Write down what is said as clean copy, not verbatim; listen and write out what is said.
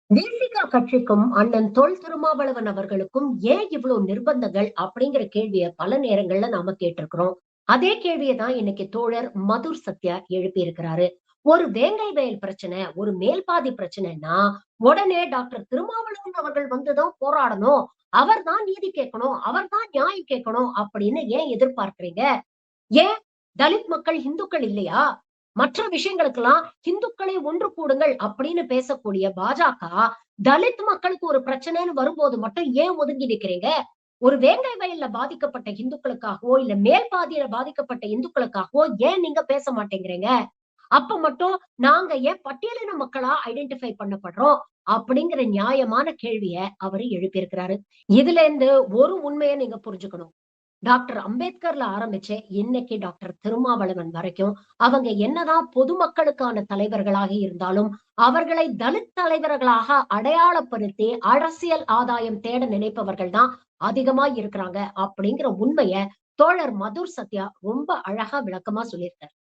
தேசிக கட்சிக்கும் அண்ணன் தொல் திருமாவளவன் அவர்களுக்கும் ஏன் இவ்வளவு நிர்பந்தங்கள் அப்படிங்கிற கேள்விய பல நேரங்கள்ல நாம கேட்டிருக்கிறோம். அதே கேள்வியை தான் இன்னைக்கு தோழர் மதுர் சத்யா எழுப்பி இருக்கிறாரு. ஒரு வேங்கை வயல் பிரச்சனை, ஒரு மேல்பாதி பிரச்சனைன்னா உடனே டாக்டர் திருமாவளவன் அவர்கள் வந்துதான் போராடணும், அவர் தான் நீதி கேட்கணும், அவர் தான் நியாயம் கேட்கணும் அப்படின்னு ஏன் எதிர்பார்க்கிறீங்க? ஏன் தலித் மக்கள் இந்துக்கள் இல்லையா? மற்ற விஷயங்களுக்கெல்லாம் இந்துக்களை ஒன்று கூடுங்கள் அப்படின்னு பேசக்கூடிய பாஜக, தலித் மக்களுக்கு ஒரு பிரச்சனைன்னு வரும்போது மட்டும் ஏன் ஒதுங்கி நிக்கிறீங்க? ஒரு வேங்கை வயல்ல பாதிக்கப்பட்ட இந்துக்களுக்காகவோ, இல்ல மேல் பாதியில பாதிக்கப்பட்ட இந்துக்களுக்காகவோ ஏன் நீங்க பேச மாட்டேங்கிறீங்க? அப்ப மட்டும் நாங்க ஏன் பட்டியலின மக்களா ஐடென்டிஃபை பண்ணப்படுறோம்? அப்படிங்கிற நியாயமான கேள்விய அவரு எழுப்பியிருக்கிறாரு. இதுல இருந்து ஒரு உண்மைய நீங்க புரிஞ்சுக்கணும். டாக்டர் அம்பேத்கர்ல ஆரம்பிச்சு இன்னைக்கு டாக்டர் திருமாவளவன் வரைக்கும் அவங்க என்னதான் பொதுமக்களுக்கான தலைவர்களாக இருந்தாலும் அவர்களை தலித் தலைவர்களாக அடையாளப்படுத்தி அரசியல் ஆதாயம் தேட நினைப்பவர்கள் தான் அதிகமா இருக்கிறாங்க அப்படிங்கிற உண்மைய தோழர் மதுர் சத்யா ரொம்ப அழகா விளக்கமா சொல்லியிருக்காரு.